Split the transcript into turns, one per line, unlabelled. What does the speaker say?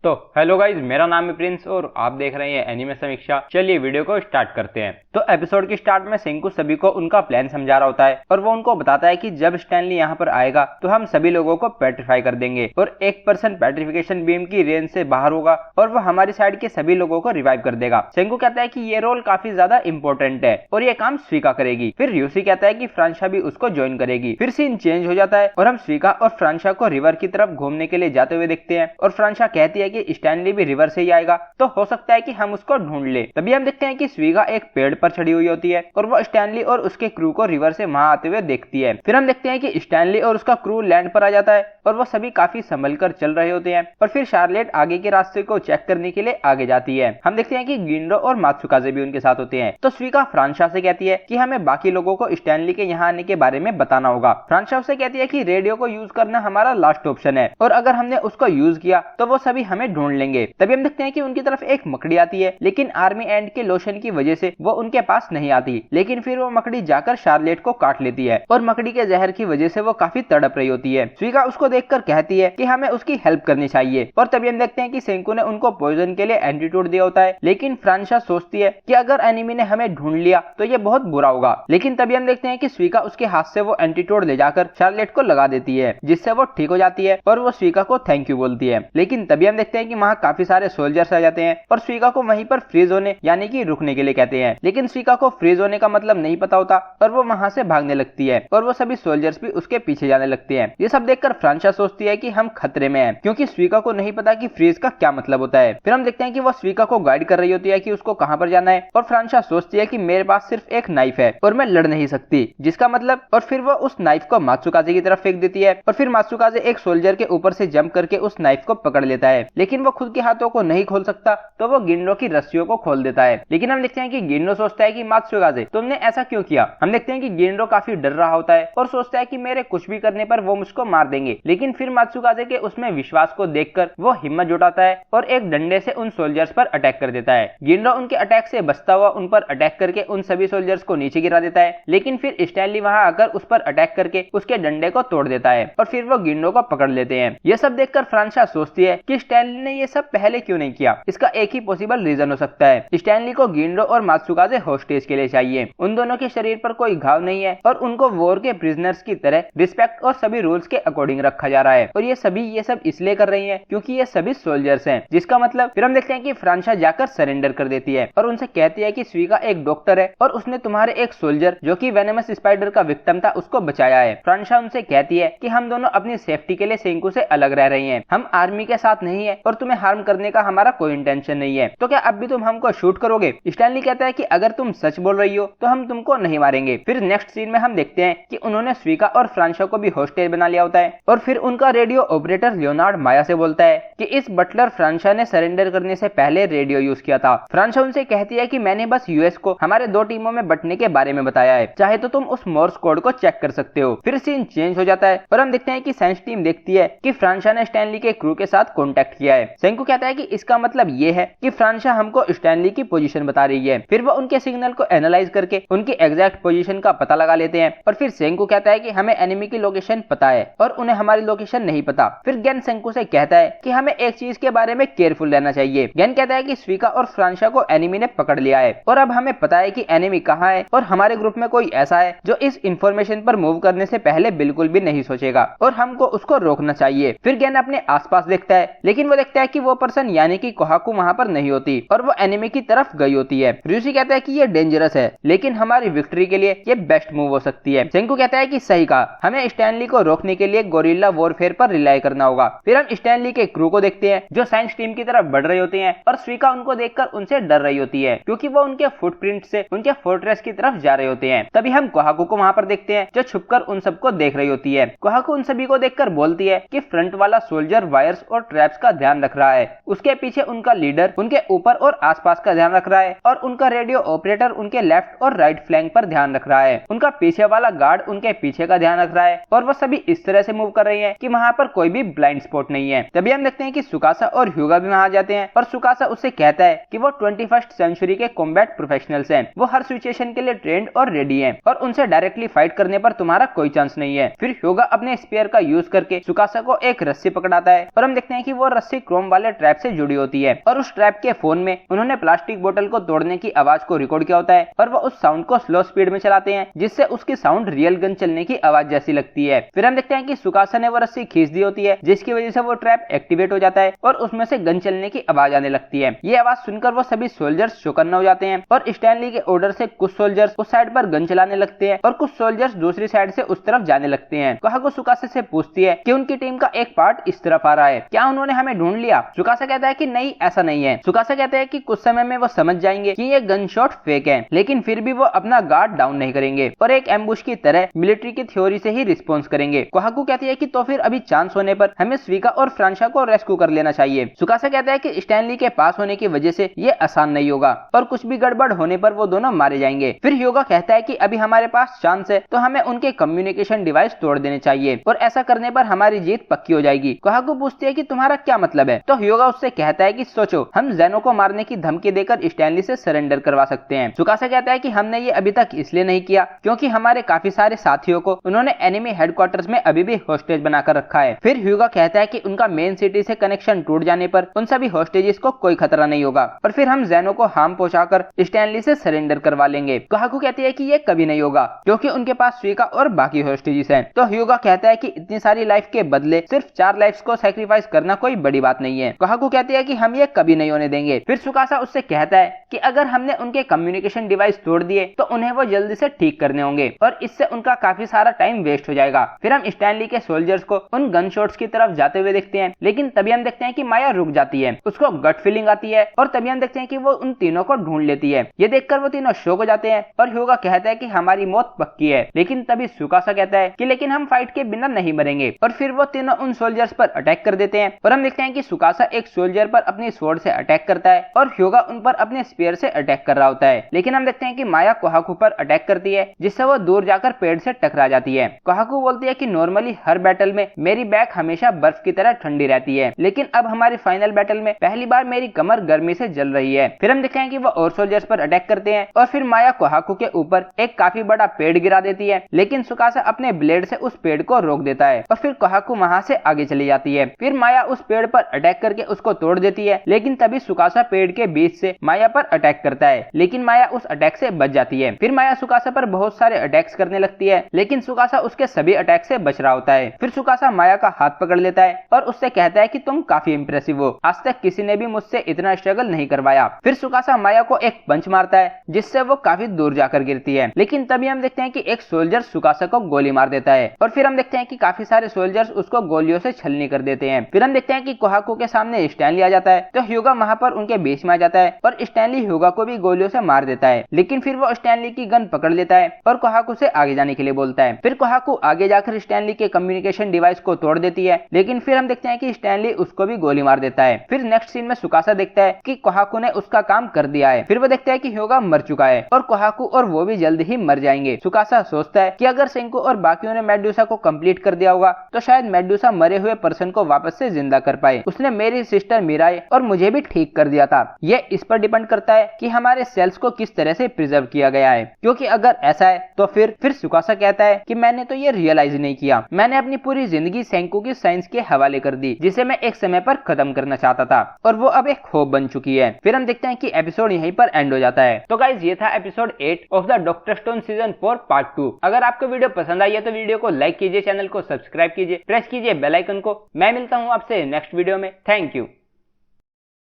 तो hello guys, मेरा नाम है प्रिंस और आप देख रहे हैं एनिमे समीक्षा। चलिए वीडियो को स्टार्ट करते हैं। तो एपिसोड के स्टार्ट में सेंकु सभी को उनका प्लान समझा रहा होता है और वो उनको बताता है कि जब स्टैनली यहाँ पर आएगा तो हम सभी लोगों को पेट्रीफाई कर देंगे और 1% पेट्रिफिकेशन बीम की रेंज से बाहर होगा और वो हमारी साइड के सभी लोगों को रिवाइव कर देगा। सेंकु कहता है कि ये रोल काफी ज्यादा इंपॉर्टेंट है और ये काम स्वीका करेगी। फिर र्यूसी कहता है कि फ्रांशा भी उसको ज्वाइन करेगी। फिर सीन चेंज हो जाता है और हम स्वीका और फ्रांशा को रिवर की तरफ घूमने के लिए जाते हुए देखते हैं और फ्रांशा कहती है कि स्टैनली भी रिवर से ही आएगा तो हो सकता है कि हम उसको ढूंढ ले। तभी हम देखते हैं कि स्वीगा एक पेड़ पर चढ़ी हुई होती है और वो स्टैनली और उसके क्रू को रिवर से वहां आते हुए देखती है। फिर हम देखते हैं कि स्टैनली और उसका क्रू लैंड पर आ जाता है और वो सभी काफी संभल कर चल रहे होते हैं और फिर शार्लेट आगे के रास्ते को चेक करने के लिए आगे जाती है। हम देखते हैं कि गिंडो और मात्सुकाजे भी उनके साथ होते हैं। तो स्वीगा फ्रांशा से कहती है कि हमें बाकी लोगों को स्टैनली के यहाँ आने के बारे में बताना होगा। फ्रांशा उसे कहती है कि रेडियो को यूज करना हमारा लास्ट ऑप्शन है और अगर हमने उसको यूज किया तो वो सभी हमें ढूंढ लेंगे। तभी हम देखते हैं कि उनकी तरफ एक मकड़ी आती है, लेकिन आर्मी एंड के लोशन की वजह से वो उनके पास नहीं आती। लेकिन फिर वो मकड़ी जाकर शार्लेट को काट लेती है और मकड़ी के जहर की वजह से वो काफी तड़प रही होती है। स्वीगा उसको देखकर कहती है कि हमें उसकी हेल्प करनी चाहिए और तभी हम देखते हैं कि सेंकु ने उनको पॉइजन के लिए एंटीट्यूड दिया होता है। लेकिन फ्रांशा सोचती है कि अगर एनिमी ने हमें ढूंढ लिया तो ये बहुत बुरा होगा। लेकिन तभी हम देखते हैं कि स्वीगा उसके हाथ से वो एंटीट्यूड ले जाकर शार्लेट को लगा देती है, जिससे वो ठीक हो जाती है और वो स्वीगा को थैंक यू बोलती है। लेकिन तभी हम देखते हैं कि वहाँ काफी सारे सोल्जर्स आ जाते हैं और स्वीगा को वहीं पर फ्रीज होने यानी कि रुकने के लिए कहते हैं। लेकिन स्वीगा को फ्रीज होने का मतलब नहीं पता होता और वो वहां से भागने लगती है और वो सभी सोल्जर्स भी उसके पीछे जाने लगते हैं। ये सब देखकर फ्रांशा सोचती है कि हम खतरे में हैं, क्योंकि स्वीगा को नहीं पता कि फ्रीज का क्या मतलब होता है। फिर हम देखते हैं कि वो स्वीगा को गाइड कर रही होती है कि उसको कहां पर जाना है और फ्रांशा सोचती है कि मेरे पास सिर्फ एक नाइफ है और मैं लड़ नहीं सकती, जिसका मतलब, और फिर वो उस नाइफ को मात्सुकाजे की तरफ फेंक देती है और फिर मात्सुकाजे एक सोल्जर के ऊपर से जंप करके उस नाइफ को पकड़ लेता है। लेकिन वो खुद के हाथों को नहीं खोल सकता तो वो गिंडो की रस्सियों को खोल देता है। लेकिन हम देखते हैं कि गिंडो सोचता है कि मात्सुकाजे तुमने ऐसा क्यों किया। हम देखते हैं कि गिंडो काफी डर रहा होता है और सोचता है कि मेरे कुछ भी करने पर वो मुझको मार देंगे। लेकिन फिर मात्सुकाजे के उसमें विश्वास को देखकर वो हिम्मत जुटाता है और एक डंडे से उन सोल्जर्स पर अटैक कर देता है। गिंडो उनके अटैक से बचता हुआ उन पर अटैक करके उन सभी सोल्जर्स को नीचे गिरा देता है। लेकिन फिर स्टैनली वहां आकर उस पर अटैक करके उसके डंडे को तोड़ देता है और फिर वो गिंडो को पकड़ लेते हैं। यह सब देखकर फ्रांशा सोचती है कि स्टैनली ने ये सब पहले क्यों नहीं किया। इसका एक ही पॉसिबल रीजन हो सकता है, स्टैनली को गिंडो और मात्सुकाजे होस्टेज के लिए चाहिए। उन दोनों के शरीर पर कोई घाव नहीं है और उनको वॉर के प्रिजनर्स की तरह रिस्पेक्ट और सभी रूल्स के अकॉर्डिंग रखा जा रहा है और ये सब इसलिए कर रही है क्योंकि ये सभी सोल्जर्स हैं। जिसका मतलब, फिर हम देखते हैं कि फ्रांशा जाकर सरेंडर कर देती है और उनसे कहती है कि स्वीगा एक डॉक्टर है और उसने तुम्हारे एक सोल्जर जो कि वेनेमस स्पाइडर का विक्टिम था उसको बचाया है। फ्रांशा उनसे कहती है कि हम दोनों अपनी सेफ्टी के लिए सेंकु से अलग रह रही हैं, हम आर्मी के साथ नहीं है और तुम्हें हार्म करने का हमारा कोई इंटेंशन नहीं है, तो क्या अब भी तुम हमको शूट करोगे। स्टैनली कहता है कि अगर तुम सच बोल रही हो तो हम तुमको नहीं मारेंगे। फिर नेक्स्ट सीन में हम देखते हैं कि उन्होंने स्वीगा और फ्रांशा को भी होस्टेज बना लिया होता है और फिर उनका रेडियो ऑपरेटर लियोनार्ड माया से बोलता है कि इस बटलर फ्रांशा ने सरेंडर करने से पहले रेडियो यूज किया था। फ्रांशा उनसे कहती है कि मैंने बस यूएस को हमारे 2 टीमों में बंटने के बारे में बताया है, चाहे तो तुम उस मोर्स कोड को चेक कर सकते हो। फिर सीन चेंज हो जाता है और हम देखते हैं कि साइंस टीम देखती है कि फ्रांशा ने स्टैनली के क्रू के साथ कॉन्टेक्ट किया है। सेंकु कहता है कि इसका मतलब ये है कि फ्रांशा हमको स्टैनली की पोजीशन बता रही है। फिर वो उनके सिग्नल को एनालाइज करके उनकी एग्जैक्ट पोजीशन का पता लगा लेते हैं और फिर सेंकु कहता है कि हमें एनिमी की लोकेशन पता है और उन्हें हमारी लोकेशन नहीं पता। फिर गेन सेंकु से कहता है कि हमें एक चीज के बारे में केयरफुल रहना चाहिए। गेन कहता है कि स्वीका और फ्रांशा को एनिमी ने पकड़ लिया है और अब हमें पता है कि एनिमी कहाँ है और हमारे ग्रुप में कोई ऐसा है जो इस इंफॉर्मेशन पर मूव करने से पहले बिल्कुल भी नहीं सोचेगा और हमको उसको रोकना चाहिए। फिर गेन अपने आसपास देखता है, लेकिन वो देखता है कि वो पर्सन यानी कि कोहाकू वहां पर नहीं होती और वो एनिमी की तरफ गई होती है। र्यूसी कहता है कि ये डेंजरस है, लेकिन हमारी विक्ट्री के लिए ये बेस्ट मूव हो सकती है। सेंकु कहता है कि सही कहा, हमें स्टैनली को रोकने के लिए गोरिल्ला वॉरफेयर पर रिलाई करना होगा। फिर हम स्टैनली के क्रू को देखते हैं जो साइंस टीम की तरफ बढ़ रहे होते हैं और स्वीका उनको देखकर उनसे डर रही होती है क्योंकि वो उनके फुटप्रिंट से उनके फोर्ट्रेस की तरफ जा रहे होते हैं। तभी हम कोहाकू को वहां पर देखते हैं जो छुपकर उन सबको देख रही होती है। कोहाकू उन सभी को देखकर बोलती है कि फ्रंट वाला सोल्जर वायर्स और ट्रैप्स का ध्यान रख रहा है, उसके पीछे उनका लीडर उनके ऊपर और आसपास का ध्यान रख रहा है और उनका रेडियो ऑपरेटर उनके लेफ्ट और राइट फ्लैंक पर ध्यान रख रहा है, उनका पीछे वाला गार्ड उनके पीछे का ध्यान रख रहा है और वो सभी इस तरह से मूव कर रही है कि वहां पर कोई भी ब्लाइंड स्पॉट नहीं है। तभी हम देखते हैं कि सुकासा और ह्यूगा भी वहां जाते हैं और सुकासा उससे कहता है कि वो 21st सेंचुरी के कॉम्बैट प्रोफेशनल्स हैं, वो हर सिचुएशन के लिए ट्रेंड और रेडी हैं और उनसे डायरेक्टली फाइट करने पर तुम्हारा कोई चांस नहीं है। फिर ह्यूगा अपने स्पेयर का यूज करके सुकासा को एक रस्सी पकड़ाता है और हम देखते हैं कि वो रस्सी रस्सी क्रोम वाले ट्रैप से जुड़ी होती है और उस ट्रैप के फोन में उन्होंने प्लास्टिक बोतल को तोड़ने की आवाज को रिकॉर्ड किया होता है और वो उस साउंड को स्लो स्पीड में चलाते हैं जिससे उसकी साउंड रियल गन चलने की आवाज जैसी लगती है। फिर हम देखते हैं कि सुकासा ने वो रस्सी खींच दी होती है जिसकी वजह से वो ट्रैप एक्टिवेट हो जाता है और उसमें से गन चलने की आवाज आने लगती है। ये आवाज सुनकर वो सभी सोल्जर्स चौकन्ना हो जाते हैं और स्टैनली के ऑर्डर से कुछ सोल्जर्स उस साइड पर गन चलाने लगते हैं और कुछ सोल्जर्स दूसरी साइड से उस तरफ जाने लगते हैं। कोहाको सुकासा से पूछती है कि उनकी टीम का एक पार्ट इस तरफ आ रहा है, क्या उन्होंने हमें ढूंढ लिया? सुकासा कहता है कि नहीं, ऐसा नहीं है। सुकासा कहते हैं कि कुछ समय में वो समझ जाएंगे कि ये गन शॉट फेक है, लेकिन फिर भी वो अपना गार्ड डाउन नहीं करेंगे और एक एम्बुश की तरह मिलिट्री की थ्योरी से ही रिस्पॉन्स करेंगे। कोहाको कहती है कि तो फिर अभी चांस होने पर हमें स्विका और फ्रांशा को रेस्क्यू कर लेना चाहिए। सुकासा कहता है कि स्टैनली के पास होने की वजह से ये आसान नहीं होगा और कुछ भी गड़बड़ होने पर वो दोनों मारे जाएंगे। फिर ह्यूगा कहता है कि अभी हमारे पास चांस है तो हमें उनके कम्युनिकेशन डिवाइस तोड़ देने चाहिए और ऐसा करने पर हमारी जीत पक्की हो जाएगी। कोहाको पूछती है कि तुम्हारा क्या मतलब है? तो ह्यूगा उससे कहता है कि सोचो, हम ज़ेनो को मारने की धमकी देकर स्टैनली से सरेंडर करवा सकते हैं। सुकासा कहता है कि हमने ये अभी तक इसलिए नहीं किया क्योंकि हमारे काफी सारे साथियों को उन्होंने एनिमी हेडक्वार्टर्स में अभी भी होस्टेज बनाकर रखा है। फिर ह्यूगा कहता है कि उनका मेन सिटी से कनेक्शन टूट जाने पर उन सभी होस्टेजेस को कोई खतरा नहीं होगा और फिर हम ज़ेनो को हार्म पहुंचाकर स्टैनली से सरेंडर करवा लेंगे। कोहाको कहती है कि ये कभी नहीं होगा क्योंकि उनके पास स्विका और बाकी होस्टेजेस हैं। तो ह्यूगा कहता है कि इतनी सारी लाइफ के बदले सिर्फ 4 लाइफ्स को सैक्रिफाइस करना कोई बड़ी बात नहीं है। कोहाको कहती है कि हम ये कभी नहीं होने देंगे। फिर सुकासा उससे कहता है कि अगर हमने उनके कम्युनिकेशन डिवाइस तोड़ दिए तो उन्हें वो जल्दी से ठीक करने होंगे और इससे उनका काफी सारा टाइम वेस्ट हो जाएगा। फिर हम स्टैनली के सोल्जर्स को उन गन शॉट्स की तरफ जाते हुए देखते हैं, लेकिन तभी हम देखते हैं कि माया रुक जाती है, उसको गट फीलिंग आती है और तभी हम देखते हैं कि वो उन तीनों को ढूंढ लेती है। ये देखकर वो तीनों शॉक हो जाते हैं और ह्यूगा कहता है कि हमारी मौत पक्की है, लेकिन तभी सुकासा कहता है कि लेकिन हम फाइट के बिना नहीं मरेंगे और फिर वो तीनों उन सोल्जर्स पर अटैक कर देते हैं और हम देखते हैं कि सुकासा एक सोल्जर पर अपनी स्वॉर्ड से अटैक करता है और ह्यूगा उन पर अपने स्पीयर से अटैक कर रहा होता है, लेकिन हम देखते हैं कि माया कोहाकू पर अटैक करती है जिससे वो दूर जाकर पेड़ से टकरा जाती है। कोहाकू बोलती है कि नॉर्मली हर बैटल में मेरी बैक हमेशा बर्फ की तरह ठंडी रहती है, लेकिन अब हमारी फाइनल बैटल में पहली बार मेरी कमर गर्मी से जल रही है। फिर हम देखते हैं कि वो और सोल्जर्स पर अटैक करते हैं और फिर माया कोहाकू के ऊपर एक काफी बड़ा पेड़ गिरा देती है, लेकिन सुकासा अपने ब्लेड से उस पेड़ को रोक देता है और फिर कोहाकू वहां से आगे चली जाती है। फिर माया उस पेड़ पर अटैक करके उसको तोड़ देती है, लेकिन तभी सुकासा पेड़ के बीच से माया पर अटैक करता है, लेकिन माया उस अटैक से बच जाती है। फिर माया सुकासा पर बहुत सारे अटैक्स करने लगती है, लेकिन सुकासा उसके सभी अटैक से बच रहा होता है। फिर सुकासा माया का हाथ पकड़ लेता है और उससे कहता है कि तुम काफी इंप्रेसिव हो, आज तक किसी ने भी मुझसे इतना स्ट्रगल नहीं करवाया। फिर सुकासा माया को एक पंच मारता है जिससे वो काफी दूर जाकर गिरती है, लेकिन तभी हम देखते हैं कि एक सोल्जर सुकासा को गोली मार देता है और फिर हम देखते हैं कि काफी सारे सोल्जर्स उसको गोलियों से छलनी कर देते हैं। फिर हम देखते हैं कि कोहाकू के सामने स्टैनली आ जाता है तो ह्यूगा वहां पर उनके बीच में आ जाता है और स्टैनली ह्यूगा को भी गोलियों से मार देता है, लेकिन फिर वो स्टैनली की गन पकड़ लेता है और कोहाकू से आगे जाने के लिए बोलता है। फिर कोहाकू आगे जाकर स्टैनली के कम्युनिकेशन डिवाइस को तोड़ देती है, लेकिन फिर हम देखते हैं कि स्टैनली उसको भी गोली मार देता है। फिर नेक्स्ट सीन में सुकासा देखता है कि कोहाकू ने उसका काम कर दिया है। फिर वो देखता है कि ह्यूगा मर चुका है और कोहाकू और वो भी जल्द ही मर जाएंगे। सुकासा सोचता है कि अगर सेंको और बाकियों ने मेडुसा को कंप्लीट कर दिया होगा तो शायद मेडुसा मरे हुए पर्सन को वापस से जिंदा कर पाए। उसने मेरी सिस्टर मिराए और मुझे भी ठीक कर दिया था। ये इस पर डिपेंड करता है कि हमारे सेल्स को किस तरह से प्रिजर्व किया गया है, क्योंकि अगर ऐसा है तो फिर सुकासा कहता है कि मैंने तो ये रियलाइज नहीं किया, मैंने अपनी पूरी जिंदगी सेंको की साइंस के हवाले कर दी जिसे मैं एक समय पर खत्म करना चाहता था और वो अब एक होप बन चुकी है। फिर हम देखते हैं कि एपिसोड यहीं पर एंड हो जाता है। तो गाइज ये था episode 8 of the doctor stone season 4 part 2। अगर आपको वीडियो पसंद आई है तो वीडियो को लाइक कीजिए, चैनल को सब्सक्राइब कीजिए, प्रेस कीजिए बेल आइकन को। मैं मिलता हूँ आपसे नेक्स्ट वीडियो में। Thank you.